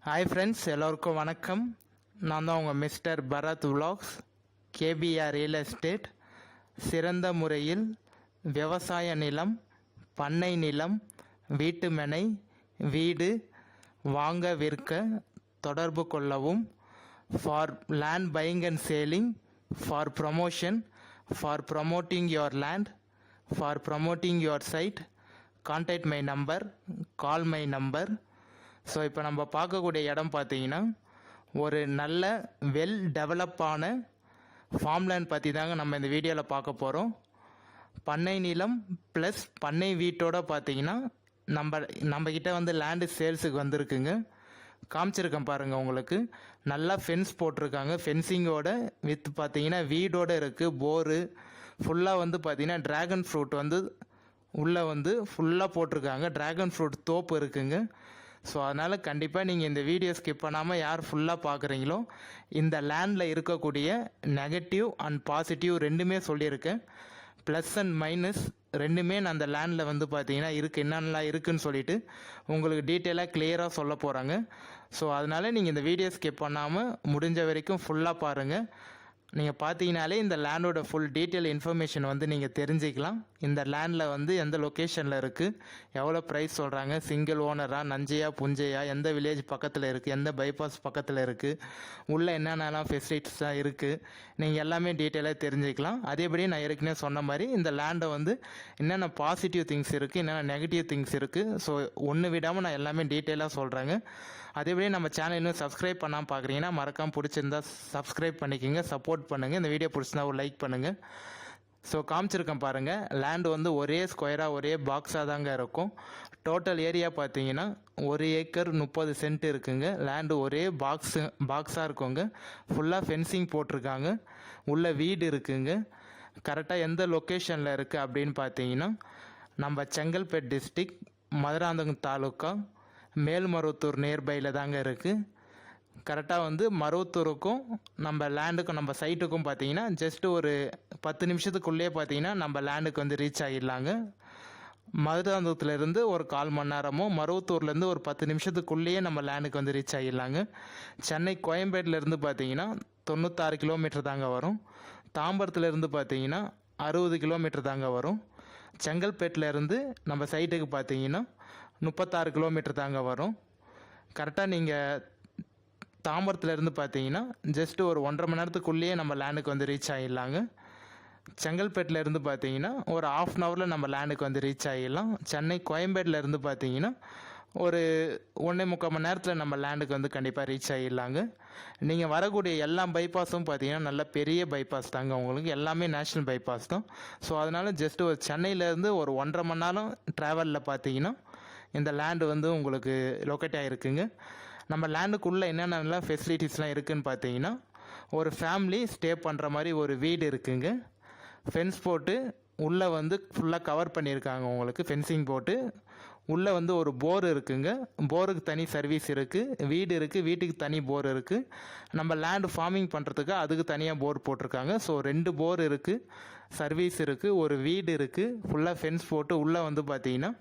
Hi friends, எல்லோருக்கும் வணக்கம். நான் தான் உங்கள் mister Bharat Vlogs. KPR real estate சிறந்த முறையில் விவசாய நிலம், பண்ணை நிலம், வீட்டுமனை, வீடு வாங்க விற்க தொடர்பு கொள்ளவும். For land buying and selling, for promotion, for promoting your land, for promoting your site, contact my number, call my number. So இப்போ நம்ம பார்க்கக்கூடிய இடம் பார்த்தீங்கன்னா ஒரு நல்ல வெல் டெவலப்பான ஃபார்ம்லேண்ட் பற்றி தாங்க நம்ம இந்த வீடியோவில் பார்க்க போகிறோம். பண்ணை நிலம் ப்ளஸ் பண்ணை வீட்டோட பார்த்தீங்கன்னா நம்மக்கிட்ட வந்து லேண்டு சேல்ஸுக்கு வந்திருக்குங்க. காமிச்சிருக்கேன் பாருங்கள். உங்களுக்கு நல்லா ஃபென்ஸ் போட்டிருக்காங்க. ஃபென்சிங்கோட வித் பார்த்தீங்கன்னா வீடோடு இருக்குது. போரு ஃபுல்லாக வந்து பார்த்தீங்கன்னா ட்ராகன் ஃப்ரூட் வந்து உள்ளே வந்து ஃபுல்லாக போட்டிருக்காங்க. ட்ராகன் ஃப்ரூட் தோப்பு இருக்குங்க. ஸோ அதனால் கண்டிப்பாக நீங்கள் இந்த வீடியோ ஸ்கிப் பண்ணாமல் யார் ஃபுல்லாக பார்க்குறீங்களோ இந்த லேண்டில் இருக்கக்கூடிய நெகட்டிவ் அண்ட் பாசிட்டிவ் ரெண்டுமே சொல்லியிருக்கேன். ப்ளஸ் அண்ட் மைனஸ் ரெண்டுமே நான் அந்த லேண்டில் வந்து பார்த்தீங்கன்னா இருக்குது, என்னென்னலாம் இருக்குதுன்னு சொல்லிவிட்டு உங்களுக்கு டீட்டெயிலாக கிளியராக சொல்ல போகிறாங்க. ஸோ அதனால் நீங்கள் இந்த வீடியோ ஸ்கிப் பண்ணாமல் முடிஞ்ச வரைக்கும் ஃபுல்லாக பாருங்கள். நீங்கள் பார்த்தீங்கனாலே இந்த லேண்டோட ஃபுல் டீட்டெயில் இன்ஃபர்மேஷன் வந்து நீங்கள் தெரிஞ்சுக்கலாம். இந்த லேண்டில் வந்து எந்த லொக்கேஷனில் இருக்குது, எவ்வளோ ப்ரைஸ் சொல்கிறாங்க, சிங்கிள் ஓனராக, நஞ்சையா புஞ்சையா, எந்த வில்லேஜ் பக்கத்தில் இருக்குது, எந்த பைபாஸ் பக்கத்தில் இருக்குது, உள்ளே என்னென்னலாம் ஃபெசிலிட்டிஸாக இருக்குது, நீங்கள் எல்லாமே டீட்டெயிலாக தெரிஞ்சுக்கலாம். அதேபடி நான் ஏற்கனவே சொன்ன மாதிரி இந்த லேண்டை வந்து என்னென்ன பாசிட்டிவ் திங்ஸ் இருக்குது, என்னென்ன நெகட்டிவ் திங்ஸ் இருக்குது, ஸோ ஒன்று விடாமல் நான் எல்லாமே டீட்டெயிலாக சொல்கிறேங்க. அதேபடி நம்ம சேனல் இன்னும் சப்ஸ்கிரைப் பண்ணாமல் பார்க்குறீங்கன்னா மறக்காமல் பிடிச்சிருந்தா சப்ஸ்கிரைப் பண்ணிக்கோங்க, சப்போர்ட் பண்ணுங்கள். இந்த வீடியோ பிடிச்சிருந்தா ஒரு லைக் பண்ணுங்கள். ஸோ காமிச்சிருக்கேன் பாருங்கள். லேண்டு வந்து ஒரே ஸ்கொயராக ஒரே பாக்ஸாக தாங்க இருக்கும். டோட்டல் ஏரியா பார்த்தீங்கன்னா 1 ஏக்கர் 30 சென்ட் இருக்குங்க. லேண்டு ஒரே பாக்ஸாக இருக்குங்க. ஃபுல்லாக ஃபென்சிங் போட்டிருக்காங்க. உள்ள வீடு இருக்குங்க. கரெக்டாக எந்த லொக்கேஷனில் இருக்குது அப்படின்னு பார்த்தீங்கன்னா நம்ம செங்கல்பேட் டிஸ்ட்ரிக், மதுராந்தகம் தாலுக்கா, மேல்மருவத்தூர் நியர்பையில் தாங்க இருக்குது. கரெக்டாக வந்து மருவத்தூருக்கும் நம்ம லேண்டுக்கும் நம்ம சைட்டுக்கும் பார்த்தீங்கன்னா ஜஸ்ட்டு ஒரு 10 நிமிஷத்துக்குள்ளேயே பார்த்தீங்கன்னா நம்ம லேண்டுக்கு வந்து ரீச் ஆகிடலாங்க. மதுராந்தகத்துலேருந்து ஒரு 1/4 மணி நேரமோ, மருவத்தூர்லேருந்து ஒரு 10 நிமிஷத்துக்குள்ளேயே நம்ம லேண்டுக்கு வந்து ரீச் ஆகிடலாங்க. சென்னை கோயம்பேட்டிலேருந்து பார்த்தீங்கன்னா 96 கிலோமீட்டர் தாங்க வரும். தாம்பரத்துலேருந்து பார்த்தீங்கன்னா 60 கிலோமீட்டர் தாங்க வரும். செங்கல்பேட்டிலேருந்து நம்ம சைட்டுக்கு பார்த்தீங்கன்னா 36 கிலோமீட்டர் தாங்க வரும். கரெக்டாக நீங்கள் தாம்பரத்துலேருந்து பார்த்தீங்கன்னா ஜஸ்ட்டு ஒரு 1.5 மணி நேரத்துக்குள்ளேயே நம்ம லேண்டுக்கு வந்து ரீச் ஆகிடலாங்க. செங்கல்பேட்டிலேருந்து பார்த்தீங்கன்னா ஒரு 1/2 அன் ஹவரில் நம்ம லேண்டுக்கு வந்து ரீச் ஆகிடலாம். சென்னை கோயம்பேட்டிலேருந்து பார்த்தீங்கன்னா ஒரு 1.25 மணி நேரத்தில் நம்ம லேண்டுக்கு வந்து கண்டிப்பாக ரீச் ஆகிடலாங்க. நீங்கள் வரக்கூடிய எல்லா பைபாஸும் பார்த்தீங்கன்னா நல்ல பெரிய பைபாஸ் தாங்க. உங்களுக்கு எல்லாமே நேஷ்னல் பைபாஸ் தான். ஸோ அதனால் ஜஸ்ட்டு ஒரு சென்னையிலேருந்து ஒரு 1.5 மணி நேரம் ட்ராவலில் பார்த்தீங்கன்னா இந்த லேண்டு வந்து உங்களுக்கு லொக்கேட் ஆகிருக்குங்க. நம்ம லேண்டுக்குள்ளே என்னென்னலாம் ஃபெசிலிட்டிஸ்லாம் இருக்குதுன்னு பார்த்தீங்கன்னா ஒரு ஃபேமிலி ஸ்டே பண்ணுற மாதிரி ஒரு வீடு இருக்குங்க. ஃபென்ஸ் போட்டு உள்ளே வந்து ஃபுல்லாக கவர் பண்ணியிருக்காங்க. உங்களுக்கு ஃபென்சிங் போட்டு உள்ளே வந்து ஒரு போர் இருக்குங்க. போருக்கு தனி சர்வீஸ் இருக்குது. வீடு இருக்குது, வீட்டுக்கு தனி போர் இருக்குது. நம்ம லேண்டு ஃபார்மிங் பண்ணுறதுக்கு அதுக்கு தனியாக போர் போட்டிருக்காங்க. ஸோ 2 போர் இருக்குது, சர்வீஸ் இருக்குது, ஒரு வீடு இருக்குது. ஃபுல்லாக ஃபென்ஸ் போட்டு உள்ளே வந்து பார்த்தீங்கன்னா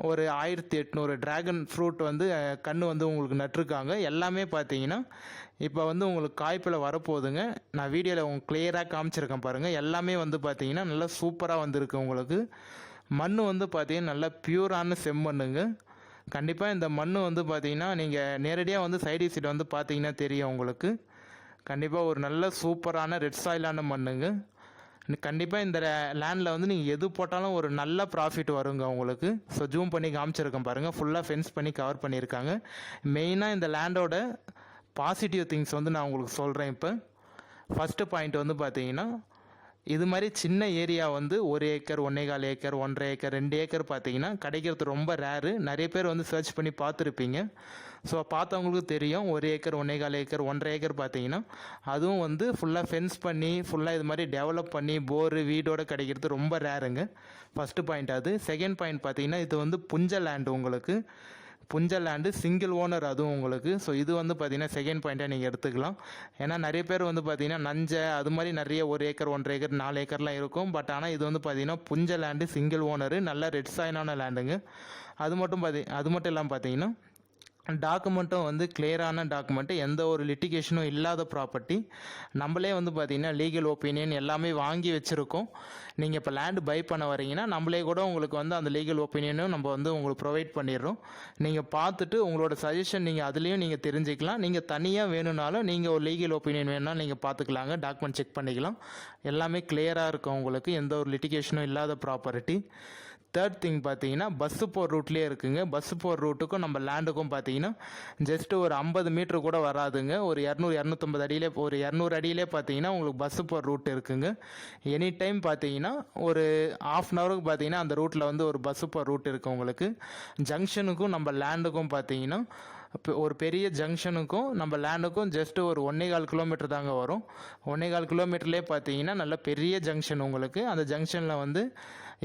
ஒரு 1800 ட்ராகன் ஃப்ரூட் வந்து கன்று வந்து உங்களுக்கு நட்டிருக்காங்க. எல்லாமே பார்த்தீங்கன்னா இப்போ வந்து உங்களுக்கு காய்ப்பில் வரப்போகுதுங்க. நான் வீடியோவில் உங்களுக்கு கிளியராக காமிச்சிருக்கேன் பாருங்கள். எல்லாமே வந்து பார்த்தீங்கன்னா நல்லா சூப்பராக வந்திருக்கு. உங்களுக்கு மண் வந்து பார்த்தீங்கன்னா நல்லா பியூரான செம்மண்ணுங்க. கண்டிப்பாக இந்த மண் வந்து பார்த்தீங்கன்னா நீங்கள் நேரடியாக வந்து சைடு சைடு வந்து பார்த்தீங்கன்னா தெரியும் உங்களுக்கு. கண்டிப்பாக ஒரு நல்ல சூப்பரான ரெட் சாயிலான மண்ணுங்க. கண்டிப்பாக இந்த லேண்டில் வந்து நீங்கள் எது போட்டாலும் ஒரு நல்ல ப்ராஃபிட் வருங்க உங்களுக்கு. ஸோ ஜூம் பண்ணி காமிச்சிருக்கேன் பாருங்கள். ஃபுல்லாக ஃபென்ஸ் பண்ணி கவர் பண்ணியிருக்காங்க. மெயினாக இந்த லேண்டோட பாசிட்டிவ் திங்ஸ் வந்து நான் உங்களுக்கு சொல்கிறேன். இப்போ ஃபஸ்ட்டு பாயிண்ட் வந்து பார்த்தீங்கன்னா இது மாதிரி சின்ன ஏரியா வந்து 1 ஏக்கர், 1.25 ஏக்கர், 1.5 ஏக்கர், 2 ஏக்கர் பார்த்தீங்கன்னா கிடைக்கிறது ரொம்ப ரேரு. நிறைய பேர் வந்து சர்ச் பண்ணி பார்த்துருப்பீங்க. ஸோ பார்த்தவங்களுக்கு தெரியும் 1 ஏக்கர், 1.25 ஏக்கர், 1.5 ஏக்கர் பார்த்தீங்கன்னா அதுவும் வந்து ஃபுல்லாக ஃபென்ஸ் பண்ணி ஃபுல்லாக இது மாதிரி டெவலப் பண்ணி போரு வீடோடு கிடைக்கிறது ரொம்ப ரேருங்க. ஃபஸ்ட்டு பாயிண்ட் அது. செகண்ட் பாயிண்ட் பார்த்தீங்கன்னா இது வந்து புஞ்ச லேண்டு உங்களுக்கு. புஞ்ச லேண்டு சிங்கிள் ஓனர் அதுவும் உங்களுக்கு. ஸோ இது வந்து பார்த்தீங்கன்னா செகண்ட் பாயிண்ட்டாக நீங்கள் எடுத்துக்கலாம். ஏன்னா நிறைய பேர் வந்து பார்த்தீங்கன்னா நஞ்சை அது மாதிரி நிறைய 1 ஏக்கர், 1.5 ஏக்கர், 4 ஏக்கர்லாம் இருக்கும். பட் ஆனால் இது வந்து பார்த்தீங்கன்னா புஞ்ச லேண்டு சிங்கிள் ஓனரு, நல்ல ரெட் சாயினான லேண்டுங்க. அது மட்டும் இல்லாமல் பார்த்தீங்கன்னா டாக்குமெண்ட்டும் வந்து கிளியரான டாக்குமெண்ட்டு, எந்த ஒரு லிட்டிகேஷனும் இல்லாத ப்ராப்பர்ட்டி. நம்மளே வந்து பார்த்திங்கன்னா லீகல் ஒப்பீனியன் எல்லாமே வாங்கி வச்சுருக்கோம். நீங்கள் இப்போ லேண்டு பை பண்ண வரீங்கன்னா நம்மளே கூட உங்களுக்கு வந்து அந்த லீகல் ஒப்பீனியனும் நம்ம வந்து உங்களுக்கு ப்ரொவைட் பண்ணிடுறோம். நீங்கள் பார்த்துட்டு உங்களோட சஜஷன் நீங்கள் அதுலேயும் நீங்கள் தெரிஞ்சுக்கலாம். நீங்கள் தனியாக வேணும்னாலும் நீங்கள் ஒரு லீகல் ஒப்பீனியன் வேணும்னா நீங்கள் பார்த்துக்கலாங்க. டாக்குமெண்ட் செக் பண்ணிக்கலாம். எல்லாமே கிளியராக இருக்கும் உங்களுக்கு, எந்த ஒரு லிட்டிகேஷனும் இல்லாத ப்ராப்பர்ட்டி. தேர்ட் திங் பார்த்தீங்கன்னா பஸ்ஸு போகிற ரூட்லேயே இருக்குங்க. பஸ்ஸு போகிற ரூட்டுக்கும் நம்ம லேண்டுக்கும் பார்த்தீங்கன்னா ஜஸ்ட்டு ஒரு 50 மீட்ரு கூட வராதுங்க. ஒரு 200-250 அடியிலே, ஒரு 200 அடியிலே பார்த்தீங்கன்னா உங்களுக்கு பஸ்ஸு போகிற ரூட் இருக்குங்க. எனி டைம் பார்த்தீங்கன்னா ஒரு ½ அன் ஹவருக்கு பார்த்தீங்கன்னா அந்த ரூட்டில் வந்து ஒரு பஸ்ஸு போகிற ரூட் இருக்குது உங்களுக்கு. ஜங்ஷனுக்கும் நம்ம லேண்டுக்கும் பார்த்தீங்கன்னா இப்போ ஒரு பெரிய ஜங்ஷனுக்கும் நம்ம லேண்டுக்கும் ஜஸ்ட்டு ஒரு 1.25 கிலோமீட்டர் தாங்க வரும். 1.25 கிலோமீட்டர்லேயே பார்த்தீங்கன்னா நல்ல பெரிய ஜங்ஷன் உங்களுக்கு. அந்த ஜங்ஷனில் வந்து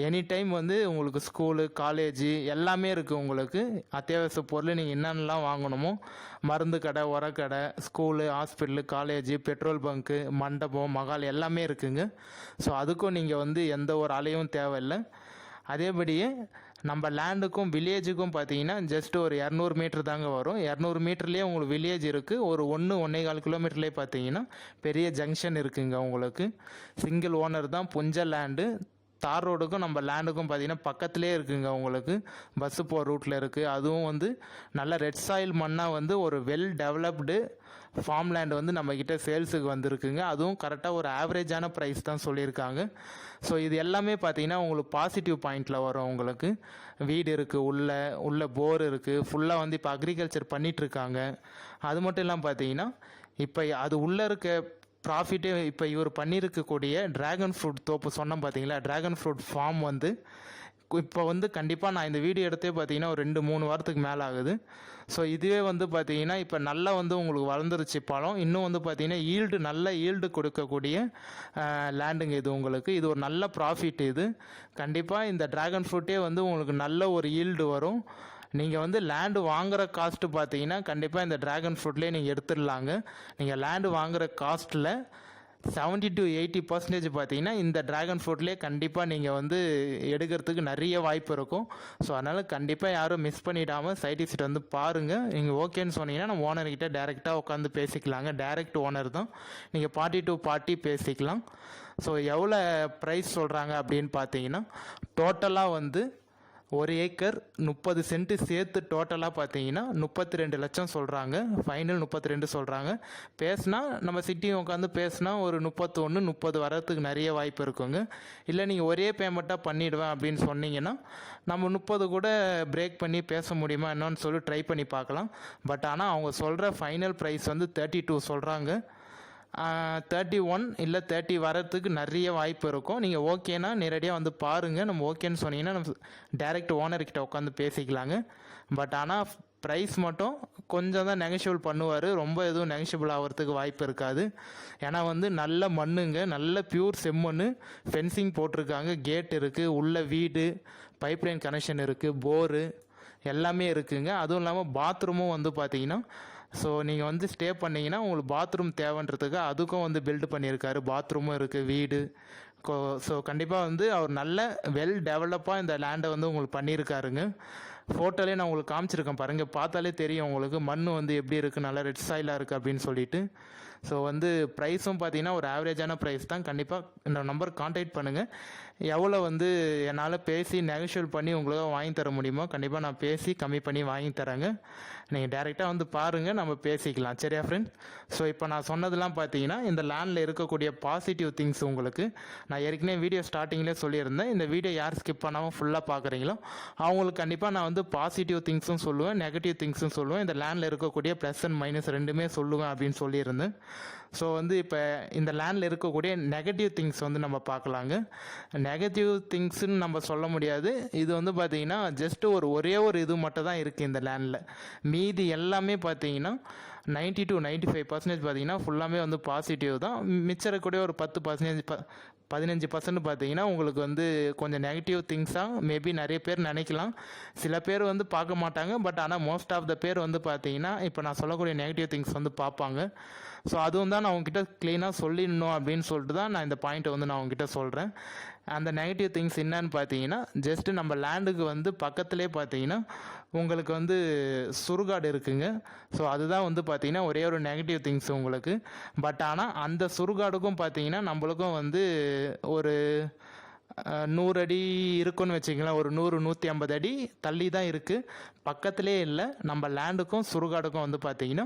எனி டைம் வந்து உங்களுக்கு ஸ்கூலு, காலேஜு எல்லாமே இருக்குது உங்களுக்கு. அத்தியாவசிய பொருள் நீங்கள் என்னென்னலாம் வாங்கணுமோ, மருந்து கடை, உரக்கடை, school, hospital, college, petrol bunk, மண்டபம், மகால் எல்லாமே இருக்குங்க. ஸோ அதுக்கும் நீங்கள் வந்து எந்த ஒரு அலையும் தேவையில்லை. அதேபடியே நம்ம லேண்டுக்கும் வில்லேஜுக்கும் பார்த்தீங்கன்னா ஜஸ்ட் ஒரு 200 மீட்டர் தாங்க வரும். 200 மீட்டர்லேயே உங்களுக்கு வில்லேஜ் இருக்குது. ஒரு 1-1.25 கிலோமீட்டர்லேயே பார்த்தீங்கன்னா பெரிய ஜங்ஷன் இருக்குங்க உங்களுக்கு. சிங்கிள் ஓனர் தான், புஞ்ச லேண்டு. தார் ரோடுக்கும் நம்ம லேண்டுக்கும் பார்த்தீங்கன்னா பக்கத்துலேயே இருக்குங்க உங்களுக்கு. பஸ்ஸு போகிற ரூட்டில் இருக்குது. அதுவும் வந்து நல்ல ரெட் சாயில் மண்ணாக வந்து ஒரு வெல் டெவலப்டு ஃபார்ம் லேண்ட் வந்து நம்மக்கிட்ட சேல்ஸுக்கு வந்திருக்குங்க. அதுவும் கரெக்டாக ஒரு ஆவரேஜான ப்ரைஸ் தான் சொல்லியிருக்காங்க. ஸோ இது எல்லாமே பார்த்தீங்கன்னா உங்களுக்கு பாசிட்டிவ் பாயிண்டில் வரும் உங்களுக்கு. வீடு இருக்குது, உள்ள போர் இருக்குது, ஃபுல்லாக வந்து இப்போ அக்ரிகல்ச்சர் பண்ணிகிட்ருக்காங்க. அது மட்டும் இல்லாமல் பார்த்தீங்கன்னா இப்போ அது உள்ளே இருக்க ப்ராஃபிட்டே இப்போ இவர் பண்ணியிருக்கக்கூடிய ட்ராகன் ஃப்ரூட் தோப்பு சொன்னோம் பார்த்தீங்களா, ட்ராகன் ஃப்ரூட் ஃபார்ம் வந்து இப்போ வந்து கண்டிப்பாக நான் இந்த வீடியோ எடுத்தே பார்த்தீங்கன்னா ஒரு 2-3 வாரத்துக்கு மேலே ஆகுது. ஸோ இதுவே வந்து பார்த்தீங்கன்னா இப்போ நல்லா வந்து உங்களுக்கு வளர்ந்துருச்சு பழம். இன்னும் வந்து பார்த்தீங்கன்னா நல்ல ஈல்டு கொடுக்கக்கூடிய லேண்டுங்க இது உங்களுக்கு. இது ஒரு நல்ல ப்ராஃபிட் இது. கண்டிப்பாக இந்த ட்ராகன் ஃப்ரூட்டே வந்து உங்களுக்கு நல்ல ஒரு ஈல்டு வரும். நீங்கள் வந்து லேண்டு வாங்குகிற காஸ்ட்டு பார்த்தீங்கன்னா கண்டிப்பாக இந்த ட்ராகன் ஃப்ரூட்லேயே நீங்கள் எடுத்துடலாங்க. நீங்கள் லேண்டு வாங்குகிற காஸ்ட்டில் 70-80% பார்த்தீங்கன்னா இந்த ட்ராகன் ஃப்ரூட்லேயே கண்டிப்பாக நீங்கள் வந்து எடுக்கிறதுக்கு நிறைய வாய்ப்பு இருக்கும். ஸோ அதனால் கண்டிப்பாக யாரும் மிஸ் பண்ணிடாமல் சைட் விசிட் வந்து பாருங்கள். நீங்கள் ஓகேன்னு சொன்னீங்கன்னா நம்ம ஓனர்கிட்ட டேரெக்டாக உட்காந்து பேசிக்கலாங்க. டைரக்ட் ஓனர் தான். நீங்கள் பார்ட்டி டு பார்ட்டி பேசிக்கலாம். ஸோ எவ்வளோ ப்ரைஸ் சொல்கிறாங்க அப்படின்னு பார்த்தீங்கன்னா டோட்டலாக வந்து 1 ஏக்கர் 30 சென்ட்டு சேர்த்து டோட்டலாக பார்த்தீங்கன்னா 32 லட்சம் சொல்கிறாங்க. ஃபைனல் 32 சொல்கிறாங்க. பேசுனா நம்ம சிட்டி உட்காந்து பேசுனா ஒரு 31-30 வரத்துக்கு நிறைய வாய்ப்பு இருக்குங்க. இல்லை நீங்கள் ஒரே பேமெண்ட்டாக பண்ணிவிடுவேன் அப்படின்னு சொன்னீங்கன்னா நம்ம 30 கூட பிரேக் பண்ணி பேச முடியுமா என்னன்னு சொல்லி ட்ரை பண்ணி பார்க்கலாம். பட் ஆனால் அவங்க சொல்கிற ஃபைனல் ப்ரைஸ் வந்து 32 சொல்கிறாங்க. 31 இல்லை 30 வரத்துக்கு நிறைய வாய்ப்பு இருக்கும். நீங்கள் ஓகேனா நேரடியாக வந்து பாருங்கள். நம்ம ஓகேன்னு சொன்னீங்கன்னா நம்ம டைரக்ட் ஓனர்கிட்ட உட்காந்து பேசிக்கலாங்க. பட் ஆனால் ப்ரைஸ் மட்டும் கொஞ்சம் தான் நெகஷியபிள் பண்ணுவார். ரொம்ப எதுவும் நெகஷியபிள் ஆகிறதுக்கு வாய்ப்பு இருக்காது. ஏன்னா வந்து நல்ல மண்ணுங்க, நல்ல பியூர் செம்மண். ஃபென்சிங் போட்டிருக்காங்க, கேட் இருக்குது, உள்ள வீடு, பைப்லைன் கனெக்ஷன் இருக்குது, போரு எல்லாமே இருக்குங்க. அதுவும் இல்லாமல் பாத்ரூமும் வந்து பார்த்தீங்கன்னா ஸோ நீங்கள் வந்து ஸ்டே பண்ணிங்கன்னா உங்களுக்கு பாத்ரூம் தேவைன்றதுக்கு அதுக்கும் வந்து பில்டு பண்ணியிருக்காரு. பாத்ரூமும் இருக்குது, வீடு. ஸோ கண்டிப்பாக வந்து அவர் நல்ல வெல் டெவலப்பாக இந்த லேண்டை வந்து உங்களுக்கு பண்ணியிருக்காருங்க. ஃபோட்டோலே நான் உங்களுக்கு காமிச்சிருக்கேன் பாருங்கள். பார்த்தாலே தெரியும் உங்களுக்கு மண் வந்து எப்படி இருக்குது, நல்லா ரெட் சாயிலாக இருக்குது அப்படின்னு சொல்லிட்டு. ஸோ வந்து ப்ரைஸும் பார்த்தீங்கன்னா ஒரு ஆவரேஜான ப்ரைஸ் தான். கண்டிப்பாக இந்த நம்பர் கான்டாக்ட் பண்ணுங்கள். எவ்வளோ வந்து என்னால் பேசி நெகோஷியேட் பண்ணி உங்களுக்கு வாங்கி தர முடியுமோ கண்டிப்பாக நான் பேசி கம்மி பண்ணி வாங்கி தரேங்க. நீங்கள் டேரெக்டாக வந்து பாருங்கள், நம்ம பேசிக்கலாம். சரியா ஃப்ரெண்ட்? ஸோ இப்போ நான் சொன்னதெல்லாம் பார்த்தீங்கன்னா இந்த லேண்டில் இருக்கக்கூடிய பாசிட்டிவ் திங்ஸ் உங்களுக்கு நான் ஏற்கனவே வீடியோ ஸ்டார்டிங்லேயே சொல்லியிருந்தேன். இந்த வீடியோ யார் ஸ்கிப் பண்ணாமல் ஃபுல்லாக பார்க்குறீங்களோ அவங்களுக்கு கண்டிப்பாக நான் வந்து பாசிட்டிவ் திங்ஸும் சொல்லுவேன், நெகட்டிவ் திங்ஸும் சொல்லுவேன். இந்த லேண்டில் இருக்கக்கூடிய ப்ளஸ் அண்ட் மைனஸ் ரெண்டுமே சொல்லுவேன் அப்படின்னு சொல்லியிருந்தேன். ஸோ வந்து இப்போ இந்த லேண்டில் இருக்கக்கூடிய நெகட்டிவ் திங்ஸ் வந்து நம்ம பார்க்கலாங்க. நெகட்டிவ் திங்ஸ்ன்னு நம்ம சொல்ல முடியாது. இது வந்து பார்த்திங்கன்னா ஜஸ்ட்டு ஒரே ஒரு இது மட்டும் தான் இருக்குது இந்த லேண்டில். மீதி எல்லாமே பார்த்தீங்கன்னா 90-95% பார்த்தீங்கன்னா ஃபுல்லாமே வந்து பாசிட்டிவ் தான். மிச்சம் இருக்கக்கூடிய ஒரு 10-15% பார்த்தீங்கன்னா உங்களுக்கு வந்து கொஞ்சம் நெகட்டிவ் திங்ஸாக மேபி நிறைய பேர் நினைக்கலாம். சில பேர் வந்து பார்க்க மாட்டாங்க. பட் ஆனால் மோஸ்ட் ஆஃப் த பேர் வந்து பார்த்தீங்கன்னா இப்போ நான் சொல்லக்கூடிய நெகட்டிவ் திங்ஸ் வந்து பார்ப்பாங்க. ஸோ அதுவும் தான் நான் உங்ககிட்ட க்ளீனாக சொல்லிடணும் அப்படின்னு சொல்லிட்டு தான் நான் இந்த பாயிண்ட்டை வந்து நான் உங்ககிட்ட சொல்கிறேன். அந்த நெகட்டிவ் திங்ஸ் என்னன்னு பார்த்தீங்கன்னா, ஜஸ்ட்டு நம்ம லேண்டுக்கு வந்து பக்கத்திலே பார்த்தீங்கன்னா, உங்களுக்கு வந்து சுடுகாடு இருக்குங்க. ஸோ அதுதான் வந்து பார்த்தீங்கன்னா, ஒரே ஒரு நெகட்டிவ் திங்ஸ் உங்களுக்கு. பட் ஆனால் அந்த சுடுகாடுக்கும் பார்த்தீங்கன்னா, நம்மளுக்கும் வந்து ஒரு 100 அடி இருக்குன்னு வச்சுக்கங்களேன். ஒரு 100, 150 அடி தள்ளி தான் இருக்குது. பக்கத்திலே இல்லை. நம்ம லேண்டுக்கும் சுடுகாடுக்கும் வந்து பார்த்தீங்கன்னா,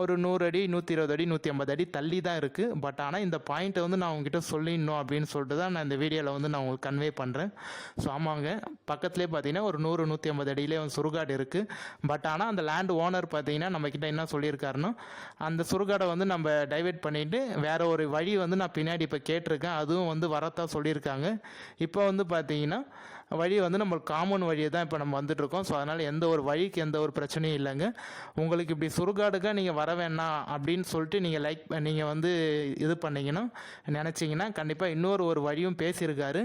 ஒரு 100 அடி, 120 அடி, 150 அடி தள்ளி தான் இருக்குது. பட் ஆனால் இந்த பாயிண்ட்டை வந்து நான் உங்ககிட்ட சொல்லிடணும் அப்படின்னு சொல்லிட்டு தான் நான் இந்த வீடியோவில் வந்து நான் உங்களுக்கு கன்வே பண்ணுறேன். ஸோ ஆமாங்க, பக்கத்துலேயே பார்த்தீங்கன்னா ஒரு 100, 150 அடியிலே வந்து சுடுகாடு இருக்குது. பட் ஆனால் அந்த லேண்ட் ஓனர் பார்த்தீங்கன்னா நம்மக்கிட்ட என்ன சொல்லியிருக்காருன்னா, அந்த சுடுகாடை வந்து நம்ம டைவர்ட் பண்ணிவிட்டு வேற ஒரு வழி வந்து நான் பின்னாடி இப்போ கேட்டிருக்கேன். அதுவும் வந்து வரத்தான் சொல்லியிருக்காங்க. இப்போ வந்து பார்த்தீங்கன்னா வழி வந்து நம்மளுக்கு காமன் வழியை தான் இப்போ நம்ம வந்துட்டுருக்கோம். ஸோ அதனால் எந்த ஒரு வழிக்கு எந்த ஒரு பிரச்சனையும் இல்லைங்க. உங்களுக்கு இப்படி சுடுகாடுக்காக நீங்கள் வர வேணாம் அப்படின்னு சொல்லிட்டு நீங்கள் வந்து இது பண்ணீங்கன்னா நினச்சிங்கன்னா கண்டிப்பாக இன்னொரு ஒரு வழியும் பேசியிருக்காரு.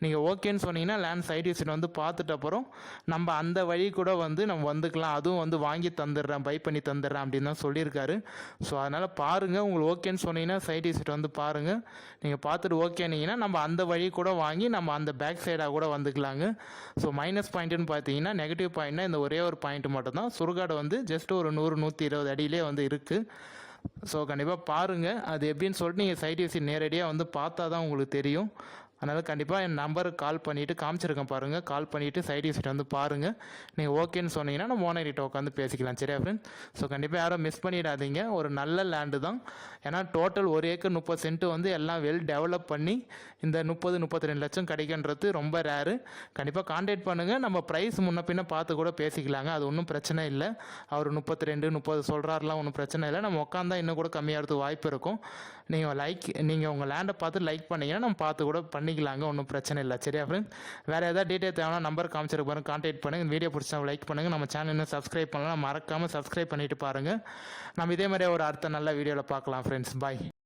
நீங்கள் ஓகேன்னு சொன்னீங்கன்னா லேண்ட் சைட் விசிட் வந்து பார்த்துட்ட அப்புறம் நம்ம அந்த வழி கூட வந்து நம்ம வந்துக்கலாம். அதுவும் வந்து வாங்கி தந்துடுறேன், பை பண்ணி தந்துடுறேன் அப்படின்னு தான் சொல்லியிருக்காரு. ஸோ அதனால் பாருங்கள், உங்களுக்கு ஓகேன்னு சொன்னீங்கன்னா சைட் விசிட் வந்து பாருங்கள். நீங்கள் பார்த்துட்டு ஓகேனீங்கன்னா நம்ம அந்த வழி கூட வாங்கி நம்ம அந்த பேக் சைடாக கூட வந்துக்கலாங்க. ஸோ மைனஸ் பாயிண்ட்டுன்னு பார்த்தீங்கன்னா, நெகட்டிவ் பாயிண்ட்னா இந்த ஒரே ஒரு பாயிண்ட் மட்டும்தான். சுடுகாடு வந்து ஜஸ்ட் ஒரு 100, 120 அடியிலே வந்து இருக்குது. ஸோ கண்டிப்பாக பாருங்கள், அது எப்படின்னு சொல்லிட்டு நீங்கள் சைட் விசிட் நேரடியாக வந்து பார்த்தா தான் உங்களுக்கு தெரியும். அதனால் கண்டிப்பாக என் நம்பருக்கு கால் பண்ணிவிட்டு காமிச்சிருக்கேன் பாருங்கள். கால் பண்ணிவிட்டு சைட் விசிட் வந்து பாருங்கள். நீங்கள் ஓகேன்னு சொன்னீங்கன்னா நம்ம ஓனர்கிட்ட உட்காந்து பேசிக்கலாம். சரியா ஃப்ரெண்ட்ஸ்? ஸோ கண்டிப்பாக யாரும் மிஸ் பண்ணிடாதீங்க. ஒரு நல்ல லேண்டு தான். ஏன்னா டோட்டல் 1 ஏக்கர் 30 சென்ட் வந்து எல்லாம் வெல் டெவலப் பண்ணி இந்த 30, 32 லட்சம் கிடைக்கின்றது ரொம்ப ரேரு. கண்டிப்பாக கான்டாக்ட் பண்ணுங்கள். நம்ம ப்ரைஸ் முன்ன பின்ன பார்த்து கூட பேசிக்கலாங்க. அது ஒன்றும் பிரச்சனை இல்லை. அவர் 32, 30 சொல்கிறாருலாம் ஒன்றும் பிரச்சனை இல்லை. நம்ம உட்காந்தா இன்னும் கூட கம்மியாகிறதுக்கு வாய்ப்பு இருக்கும். நீங்கள் உங்கள் லேண்டை பார்த்து லைக் பண்ணிங்கன்னா நம்ம பார்த்து கூட பண்ணிக்கலாங்க. ஒன்றும் பிரச்சனை இல்லை. சரியா ஃப்ரெண்ட்ஸ்? வேறு ஏதாவது டீட்டெயில் தேவைன்னா நம்பர் காமிச்சிருக்க பாருங்கள், கான்டாக்ட் பண்ணுங்கள். வீடியோ பிடிச்சா லைக் பண்ணுங்கள். நம்ம சேனல் இன்னும் சப்ஸ்கிரைப் பண்ணலாம், மறக்காமல் சப்ஸ்கிரைப் பண்ணிவிட்டு பாருங்கள். நம்ம இதே மாதிரியே ஒரு அடுத்த நல்ல வீடியோவில் பார்க்கலாம் ஃப்ரெண்ட்ஸ். பாய்.